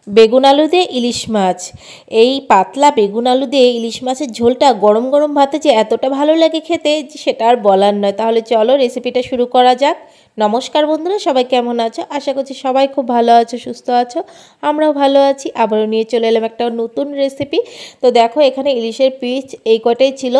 বেগুন আলু দিয়ে ইলিশ মাছ। এই পাতলা বেগুন আলু দিয়ে ইলিশ মাছের ঝোলটা গরম গরম ভাতে যে এতটা ভালো লাগে খেতে যে সেটা আর বলার নয়। তাহলে চলো রেসিপিটা শুরু করা যাক। নমস্কার বন্ধুরা, সবাই কেমন আছো? আশা করছি সবাই খুব ভালো আছো, সুস্থ আছো। আমরাও ভালো আছি। আবারও নিয়ে চলে এলাম একটা নতুন রেসিপি। তো দেখো এখানে ইলিশের পিস এই কটাই ছিল,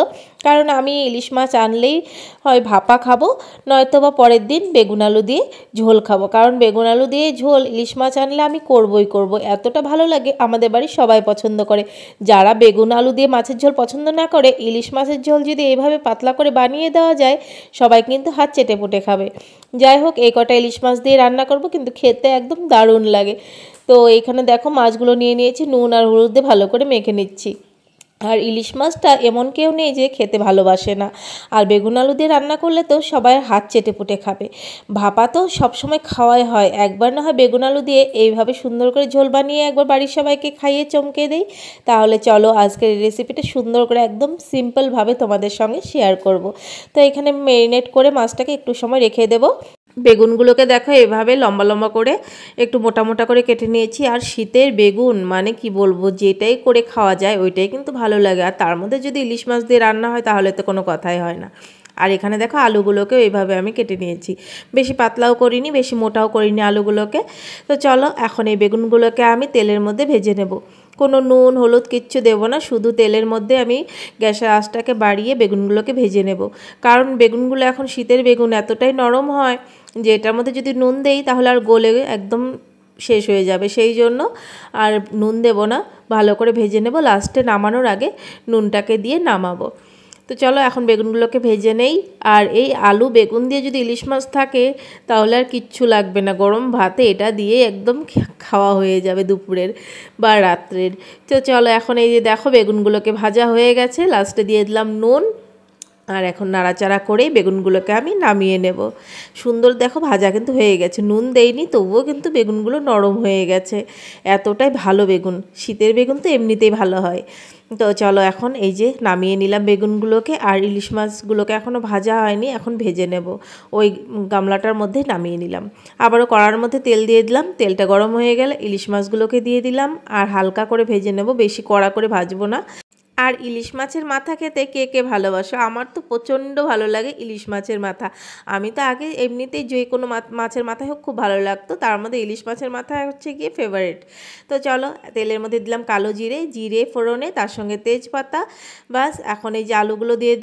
কারণ আমি ইলিশ মাছ আনলেই হয় ভাপা খাবো, নয়তো বা পরের দিন বেগুন আলু দিয়ে ঝোল খাবো। কারণ বেগুন আলু দিয়ে ঝোল ইলিশ মাছ আনলে আমি করবই করব, এতটা ভালো লাগে। আমাদের বাড়ির সবাই পছন্দ করে। যারা বেগুন আলু দিয়ে মাছের ঝোল পছন্দ না করে, ইলিশ মাছের ঝোল যদি এইভাবে পাতলা করে বানিয়ে দেওয়া যায়, সবাই কিন্তু হাত চেটে পুটে খাবে। যাই হোক, এই কটা ইলিশ মাছ দিয়ে রান্না করব, কিন্তু খেতে একদম দারুণ লাগে। তো এখানে দেখো মাছগুলো নিয়ে নিয়েছি, নুন আর হলুদ দিয়ে ভালো করে মেখে নিচ্ছি। আর ইলিশ মাছটা এমন কেউ নেই যে খেতে ভালোবাসে না। আর বেগুন আলু দিয়ে রান্না করলে তো সবাই হাত চেটে পুটে খাবে। ভাপা তো সবসময় খাওয়াই হয়, একবার না হয় বেগুন আলু দিয়ে এইভাবে সুন্দর করে ঝোল বানিয়ে একবার বাড়ির সবাইকে খাইয়ে চমকে দেই। তাহলে চলো আজকের এই রেসিপিটা সুন্দর করে একদম সিম্পলভাবে তোমাদের সঙ্গে শেয়ার করব। তো এখানে ম্যারিনেট করে মাছটাকে একটু সময় রেখে দেবো। বেগুনগুলোকে দেখো এভাবে লম্বা লম্বা করে একটু মোটা মোটা করে কেটে নিয়েছি। আর শীতের বেগুন মানে কি বলবো, যেটাই করে খাওয়া যায় ওইটাই কিন্তু ভালো লাগে। আর তার মধ্যে যদি ইলিশ মাছ দিয়ে রান্না হয় তাহলে তো কোনো কথাই হয় না। আর এখানে দেখো আলুগুলোকেও এইভাবে আমি কেটে নিয়েছি। বেশি পাতলাও করিনি, বেশি মোটাও করিনি আলুগুলোকে। তো চলো এখন এই বেগুনগুলোকে আমি তেলের মধ্যে ভেজে নেব। কোনো নুন হলুদ কিচ্ছু দেবো না, শুধু তেলের মধ্যে আমি গ্যাসের আঁচটাকে বাড়িয়ে বেগুনগুলোকে ভেজে নেব। কারণ বেগুনগুলো এখন শীতের বেগুন এতটাই নরম হয় যে এটার মধ্যে যদি নুন দেই তাহলে আর গলে একদম শেষ হয়ে যাবে। সেই জন্য আর নুন দেব না, ভালো করে ভেজে নেব। লাস্টে নামানোর আগে নুনটাকে দিয়ে নামাবো। তো চলো এখন বেগুনগুলোকে ভেজে নেই। আর এই আলু বেগুন দিয়ে যদি ইলিশ মাছ থাকে তাহলে আর কিচ্ছু লাগবে না, গরম ভাতে এটা দিয়ে একদম খাওয়া হয়ে যাবে দুপুরের বা রাত্রের। তো চলো এখন এই যে দেখো বেগুনগুলোকে ভাজা হয়ে গেছে, লাস্টে দিয়ে দিলাম নুন। আর এখন নাড়াচাড়া করেই বেগুনগুলোকে আমি নামিয়ে নেব। সুন্দর দেখো ভাজা কিন্তু হয়ে গেছে, নুন দেইনি তবুও কিন্তু বেগুনগুলো নরম হয়ে গেছে। এতটাই ভালো বেগুন, শীতের বেগুন তো এমনিতেই ভালো হয়। তো চলো এখন এই যে নামিয়ে নিলাম বেগুনগুলোকে। আর ইলিশ মাছগুলোকে এখনও ভাজা হয়নি, এখন ভেজে নেব। ওই গামলাটার মধ্যে নামিয়ে নিলাম। আবারও কড়ার মধ্যে তেল দিয়ে দিলাম, তেলটা গরম হয়ে গেলে ইলিশ মাছগুলোকে দিয়ে দিলাম। আর হালকা করে ভেজে নেব, বেশি কড়া করে ভাজবো না। আর ইলিশ মাছের মাথা খেতে কে কে ভালোবাসো? আমার তো প্রচণ্ড ভালো লাগে ইলিশ মাছের মাথা। আমি তো আগে এমনিতেই যে কোনো মাছের মাথাই হোক খুব ভালো লাগতো, তার মধ্যে ইলিশ মাছের মাথা হচ্ছে গিয়ে ফেভারিট। তো চলো তেলের মধ্যে দিলাম কালো জিরে, জিরে ফোড়নে তার সঙ্গে তেজপাতা। বাস এখন এই যে আলুগুলো দিয়ে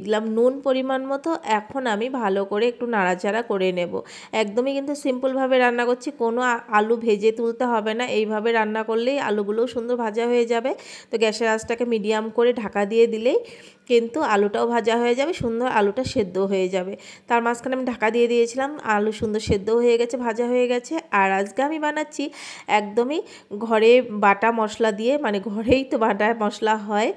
দিলাম নুন পরিমাণ মতো। এখন আমি ভালো করে একটু নাড়াচাড়া করে নেব। একদমই কিন্তু সিম্পলভাবে রান্না করছি, কোনো আলু ভেজে তুলতে হবে না। এইভাবে রান্না করলেই আলুগুলোও সুন্দর ভাজা হয়ে যাবে। তো গ্যাসের আঁচটাকে মিডিয়াম করে ঢাকা দিয়ে দিলেই কিন্তু আলুটাও ভাজা হয়ে যাবে, সুন্দর আলুটা সেদ্ধ হয়ে যাবে। তার মাঝখানে আমি ঢাকা দিয়ে দিয়েছিলাম, আলু সুন্দর সেদ্ধ হয়ে গেছে, ভাজা হয়ে গেছে। আর আজকে আমি বানাচ্ছি একদমই ঘরে বাটা মশলা দিয়ে, মানে ঘরেই তো বাটা মশলা হয়,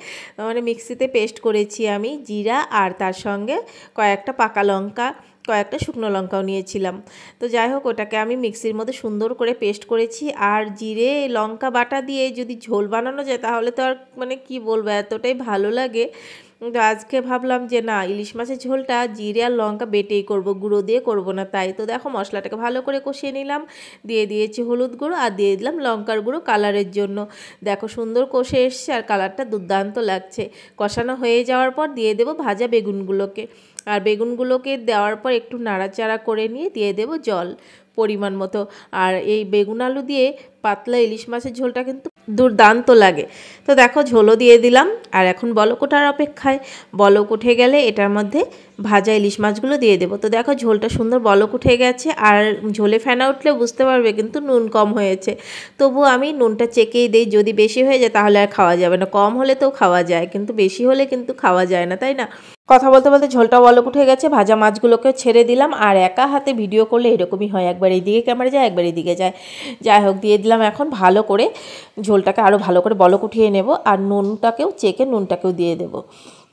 মানে মিক্সিতে পেস্ট করেছি আমি জিরা আর তার সঙ্গে কয়েকটা পাকা লঙ্কা, কয়েকটা শুকনো লঙ্কাও নিয়েছিলাম। তো যাই হোক ওটাকে আমি মিক্সির মধ্যে সুন্দর করে পেস্ট করেছি। আর জিরে লঙ্কা বাটা দিয়ে যদি ঝোল বানানো যায় তাহলে তো আর মানে কি বলবো, এতটাই ভালো লাগে। তো আজকে ভাবলাম যে না, ইলিশ মাছের ঝোলটা জিরে আর লঙ্কা বেটেই করব, গুঁড়ো দিয়ে করব না। তাই তো দেখো মশলাটাকে ভালো করে কষিয়ে নিলাম, দিয়ে দিয়েছি হলুদ গুঁড়ো আর দিয়ে দিলাম লঙ্কার গুঁড়ো কালারের জন্য। দেখো সুন্দর কষে এসছে আর কালারটা দুর্দান্ত লাগছে। কষানো হয়ে যাওয়ার পর দিয়ে দেবো ভাজা বেগুনগুলোকে। আর বেগুনগুলোকে দেওয়ার পর একটু নাড়াচাড়া করে নিয়ে দিয়ে দেবো জল পরিমাণ মতো। আর এই বেগুন আলু দিয়ে পাতলা ইলিশ মাছের ঝোলটা কিন্তু দুর্দান্ত লাগে। তো দেখো ঝোলও দিয়ে দিলাম। আর এখন বলক ওঠার অপেক্ষায়, বলক উঠে গেলে এটার মধ্যে ভাজা ইলিশ মাছগুলো দিয়ে দেবো। তো দেখো ঝোলটা সুন্দর বলক উঠে গেছে। আর ঝোলে ফেনা উঠলে বুঝতে পারবে কিন্তু নুন কম হয়েছে। তবু আমি নুনটা চেকেই দিই, যদি বেশি হয়ে যায় তাহলে আর খাওয়া যাবে না। কম হলে তো খাওয়া যায়, কিন্তু বেশি হলে কিন্তু খাওয়া যায় না, তাই না? কথা বলতে বলতে ঝোলটা বলক উঠে গেছে, ভাজা মাছগুলোকেও ছেড়ে দিলাম। আর একা হাতে ভিডিও করলে এরকমই হয়, একবার এইদিকে ক্যামেরা যায় একবার এইদিকে যায়। যাই হোক দিয়ে দিলাম এখন ভালো করে ঝোলটাকে আরও ভালো করে বলক উঠিয়ে নেব। আর নুনটাকেও চেকে নুনটাকেও দিয়ে দেবো।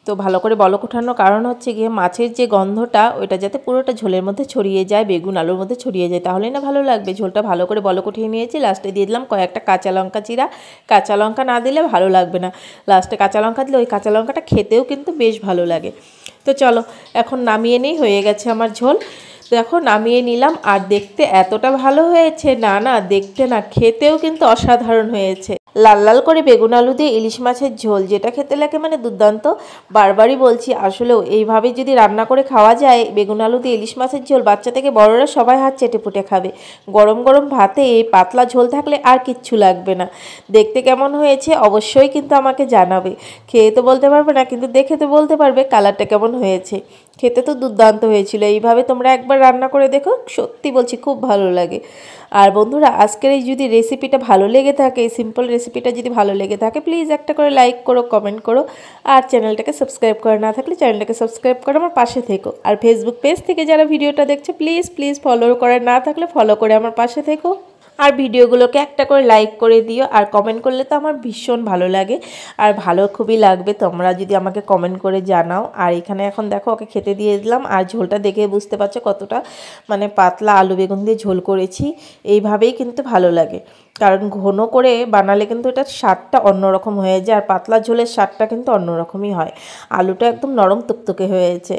তো ভালো করে বলক ওঠানোর কারণ হচ্ছে গিয়ে মাছের যে গন্ধটা ওইটা যাতে পুরোটা ঝোলের মধ্যে ছড়িয়ে যায়, বেগুন আলুর মধ্যে ছড়িয়ে যায়, তাহলেই না ভালো লাগবে। ঝোলটা ভালো করে বলক উঠিয়ে নিয়েছি, লাস্টে দিয়ে দিলাম কয়েকটা কাঁচা লঙ্কা চিরা। কাঁচা লঙ্কা না দিলে ভালো লাগবে না, লাস্টে কাঁচা লঙ্কা দিলে ওই কাঁচা লঙ্কাটা খেতেও কিন্তু বেশ ভালো লাগে। তো চলো এখন নামিয়ে নেই, হয়ে গেছে আমার ঝোল। দেখো নামিয়ে নিলাম, আর দেখতে এতটা ভালো হয়েছে, না দেখতে না খেতেও কিন্তু অসাধারণ হয়েছে। লাল লাল করে বেগুন আলু দিয়ে ইলিশ মাছের ঝোল, যেটা খেতে লাগে মানে দুর্দান্ত। বারবারই বলছি, আসলেও এইভাবে যদি রান্না করে খাওয়া যায় বেগুন আলু দিয়ে ইলিশ মাছের ঝোল, বাচ্চা থেকে বড়রা সবাই হাত চেটে পুটে খাবে। গরম গরম ভাতে এই পাতলা ঝোল থাকলে আর কিচ্ছু লাগবে না। দেখতে কেমন হয়েছে অবশ্যই কিন্তু আমাকে জানাবে। খেয়ে তো বলতে পারবে না, কিন্তু দেখে তো বলতে পারবে কালারটা কেমন হয়েছে। খেতে তো দুর্দান্ত হয়েছিল। এইভাবে তোমরা একবার রান্না করে দেখো, সত্যি বলছি খুব ভালো লাগে। আর বন্ধুরা, আজকের এই যদি রেসিপিটা ভালো লেগে থাকে, এই সিম্পল রেসিপিটা যদি ভালো লেগে থাকে, প্লিজ একটা করে লাইক করো, কমেন্ট করো। আর চ্যানেলটাকে সাবস্ক্রাইব করা না থাকলে চ্যানেলটাকে সাবস্ক্রাইব করে আমার পাশে থেকো। আর ফেসবুক পেজ থেকে যারা ভিডিওটা দেখছো, প্লিজ ফলো করে না থাকলে ফলো করে আমার পাশে থেকো। আর ভিডিওগুলোকে একটা করে লাইক করে দিও, আর কমেন্ট করলে তো আমার ভীষণ ভালো লাগে। আর ভালো খুবই লাগবে তোমরা যদি আমাকে কমেন্ট করে জানাও। আর এখানে এখন দেখো ওকে খেতে দিয়ে দিলাম, আর ঝোলটা দেখে বুঝতে পারছো কতটা মানে পাতলা আলু বেগুন দিয়ে ঝোল করেছি। এইভাবেই কিন্তু ভালো লাগে, কারণ ঘন করে বানালে কিন্তু এটার স্বাদটা অন্যরকম হয়ে যায়, আর পাতলা ঝোলের স্বাদটা কিন্তু অন্যরকমই হয়। আলুটা একদম নরম তুকতুকে হয়েছে,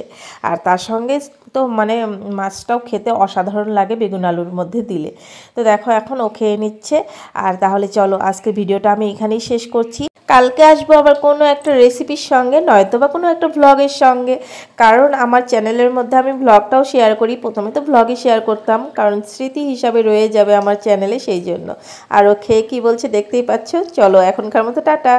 আর তার সঙ্গে তো মানে মাছটাও খেতে অসাধারণ লাগে বেগুন আলুর মধ্যে দিলে। তো দেখো এখন ও খেয়ে নিচ্ছে। আর তাহলে চলো আজকে ভিডিওটা আমি এখানেই শেষ করছি। কালকে আসবো আবার কোনো একটা রেসিপির সঙ্গে, নয়তো বা কোনো একটা ভ্লগের সঙ্গে। কারণ আমার চ্যানেলের মধ্যে আমি ভ্লগটাও শেয়ার করি। প্রথমে তো ভ্লগই শেয়ার করতাম, কারণ স্মৃতি হিসাবে রয়ে যাবে আমার চ্যানেলে, সেই জন্য। আর ও খেয়ে কী বলছে দেখতেই পাচ্ছ। চলো এখনকার মতো টাটা।